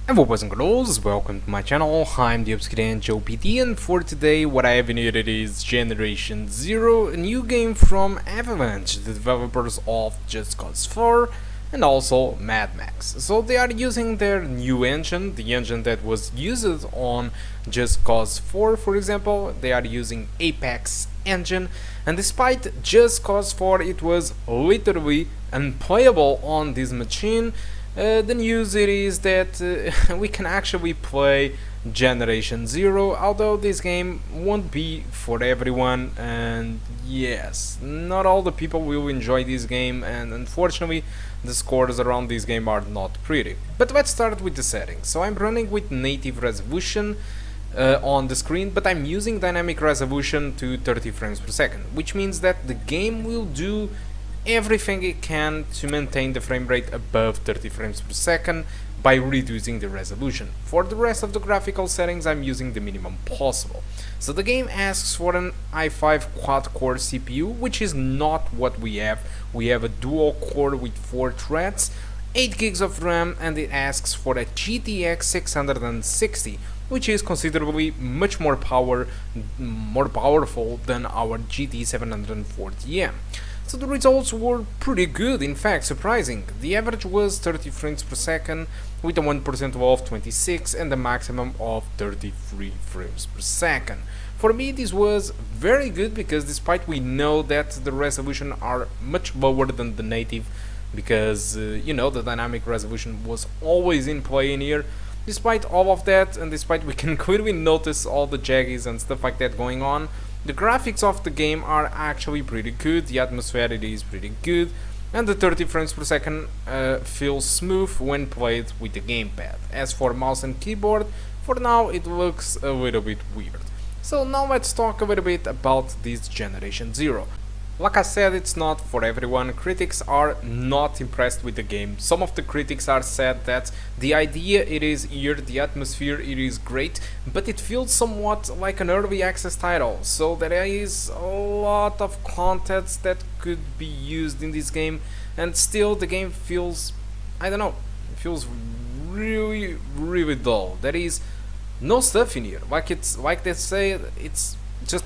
Hello boys and girls, welcome to my channel. I'm the Obscure Joe PD, and for today what I have in here is Generation Zero, a new game from Avalanche, the developers of Just Cause 4 and also Mad Max. So they are using their new engine, the engine that was used on Just Cause 4 for example. They are using Apex engine, and despite Just Cause 4 it was literally unplayable on this machine. The news is that we can actually play Generation Zero, although this game won't be for everyone, and yes, not all the people will enjoy this game, and unfortunately the scores around this game are not pretty. But let's start with the settings. So I'm running with native resolution on the screen, but I'm using dynamic resolution to 30 frames per second, which means that the game will do everything it can to maintain the frame rate above 30 frames per second by reducing the resolution. For the rest of the graphical settings I'm using the minimum possible. So the game asks for an i5 quad-core CPU, which is not what we have. We have a dual core with 4 threads, 8 gigs of RAM, and it asks for a GTX 660, which is considerably much more powerful than our GT 740M. So the results were pretty good, in fact surprising. The average was 30 frames per second with a 1% wall of 26 and a maximum of 33 frames per second. For me this was very good because despite we know that the resolution are much lower than the native, because you know, the dynamic resolution was always in play in here. Despite all of that, and despite we can clearly notice all the jaggies and stuff like that going on, the graphics of the game are actually pretty good, the atmosphere it is pretty good, and the 30 frames per second feels smooth when played with the gamepad. As for mouse and keyboard, for now it looks a little bit weird. So now let's talk a little bit about this Generation Zero. Like I said, it's not for everyone. Critics are not impressed with the game. Some of the critics are said that the idea it is here, the atmosphere it is great, but it feels somewhat like an early access title. So there is a lot of content that could be used in this game, and still the game feels, I don't know, it feels really dull. There is no stuff in here. Like they say, it's just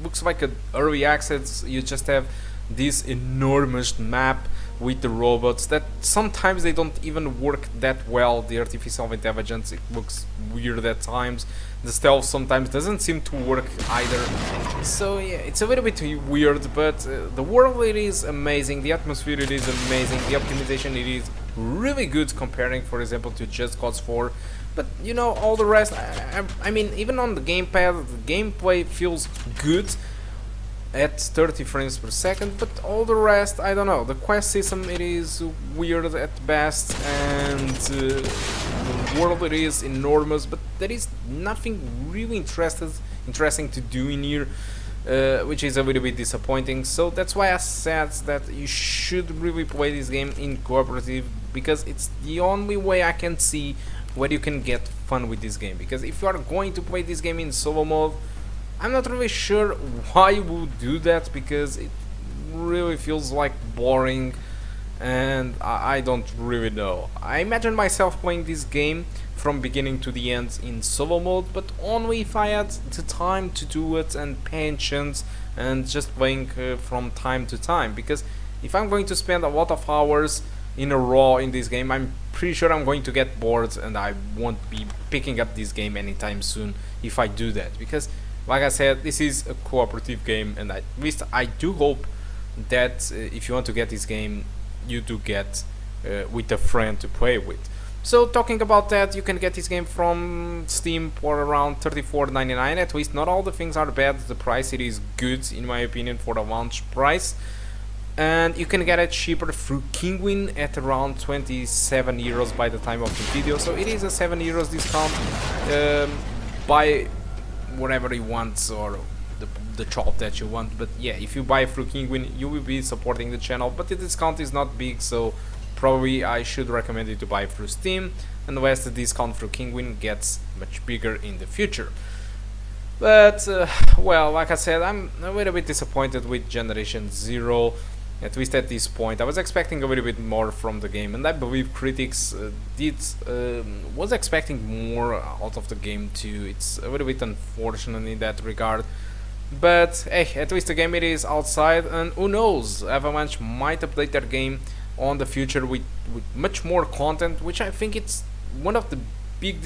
looks like an early access. You just have this enormous map with the robots that sometimes they don't even work that well. The artificial intelligence, it looks weird at times. The stealth sometimes doesn't seem to work either. So yeah, it's a little bit weird, but the world it is amazing, the atmosphere it is amazing, the optimization it is really good comparing for example to Just Cause 4. But you know, all the rest, I mean, even on the gamepad, the gameplay feels good at 30 frames per second, but all the rest, I don't know. The quest system, it is weird at best, and the world, it is enormous, but there is nothing really interesting to do in here, which is a little bit disappointing. So that's why I said that you should really play this game in cooperative, because it's the only way I can see where you can get fun with this game. Because if you are going to play this game in solo mode, I'm not really sure why you would do that, because it really feels like boring, and I don't really know. I imagine myself playing this game from beginning to the end in solo mode, but only if I had the time to do it and patience, and just playing from time to time. Because if I'm going to spend a lot of hours in a row in this game, I'm pretty sure I'm going to get bored, and I won't be picking up this game anytime soon if I do that. Because like I said, this is a cooperative game, and at least I do hope that if you want to get this game, you do get with a friend to play with. So talking about that, you can get this game from Steam for around $34.99. At least not all the things are bad. The price, it is good in my opinion for the launch price. And you can get it cheaper through Kinguin at around 27 euros by the time of the video. So it is a 7 euros discount. Buy whatever you want, or the shop that you want. But yeah, if you buy through Kinguin, you will be supporting the channel. But the discount is not big, so probably I should recommend you to buy through Steam, unless the discount through Kinguin gets much bigger in the future. But well, like I said, I'm a little bit disappointed with Generation Zero. at least at this point. I was expecting a little bit more from the game, and I believe critics was expecting more out of the game too. It's a little bit unfortunate in that regard, but hey, at least the game it is outside, and who knows, Avalanche might update their game on the future with much more content, which I think it's one of the big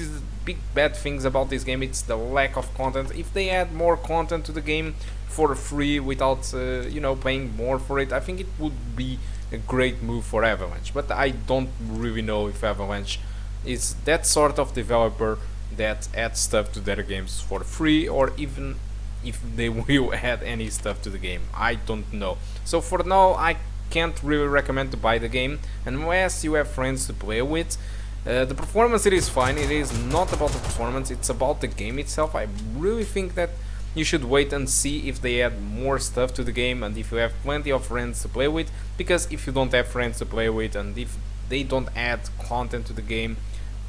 bad things about this game. It's the lack of content. If they add more content to the game for free without you know, paying more for it, I think it would be a great move for Avalanche. But I don't really know if Avalanche is that sort of developer that adds stuff to their games for free, or even if they will add any stuff to the game. I don't know. So for now, I can't really recommend to buy the game unless you have friends to play with. The performance, it is fine. It is not about the performance, it's about the game itself. I really think that you should wait and see if they add more stuff to the game, and if you have plenty of friends to play with, because if you don't have friends to play with and if they don't add content to the game,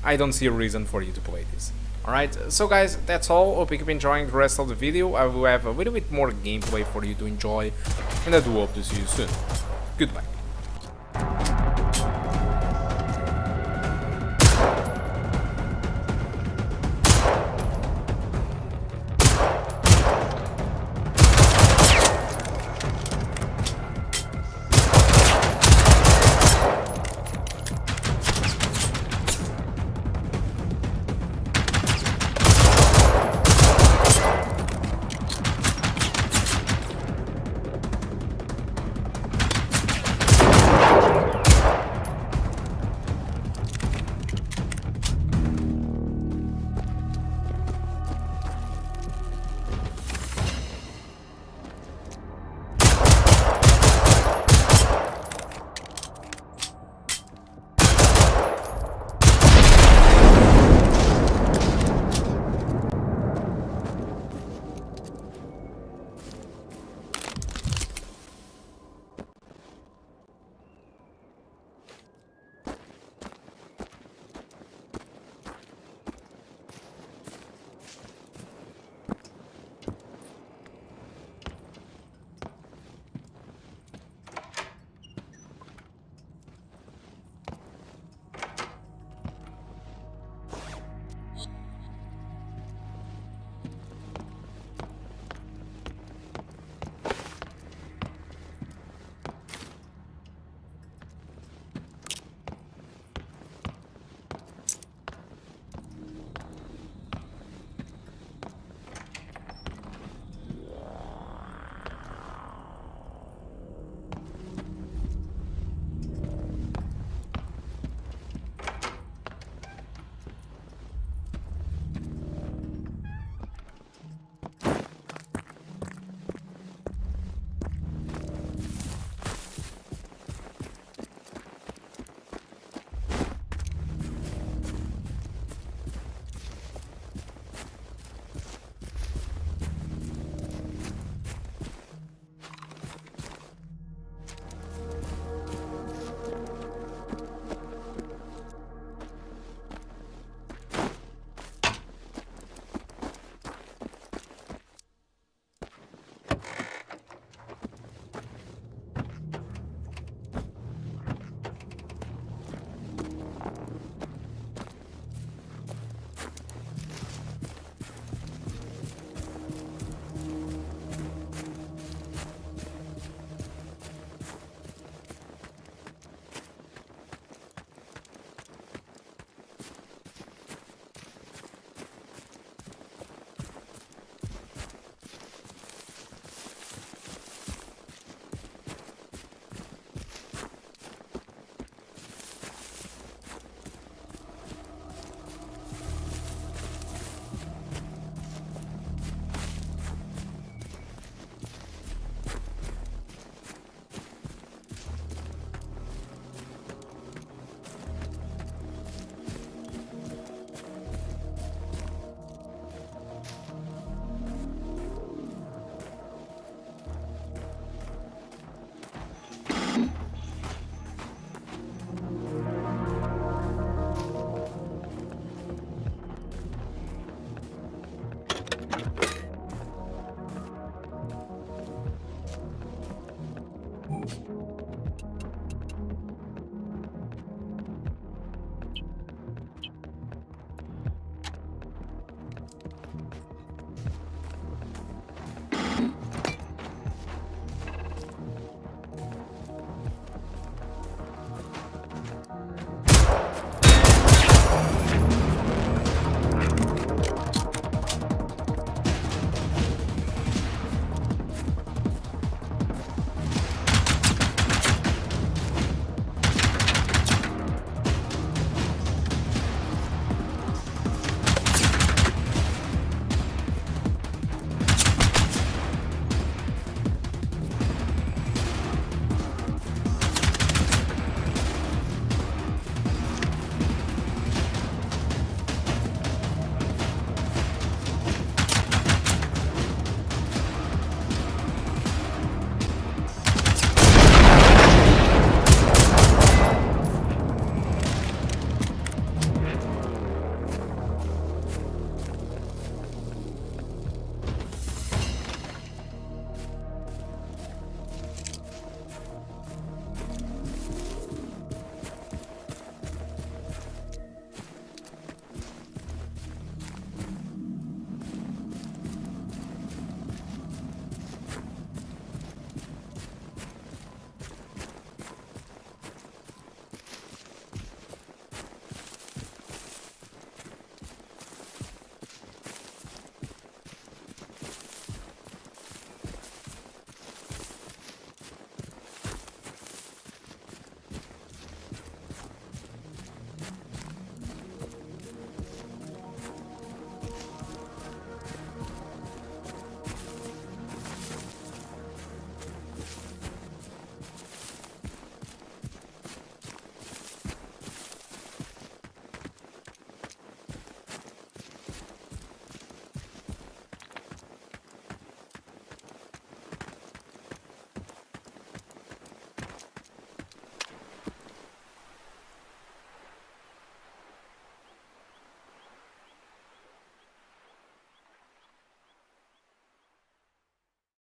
I don't see a reason for you to play this. Alright, so guys, that's all. Hope you keep enjoying the rest of the video. I will have a little bit more gameplay for you to enjoy, and I do hope to see you soon. Goodbye.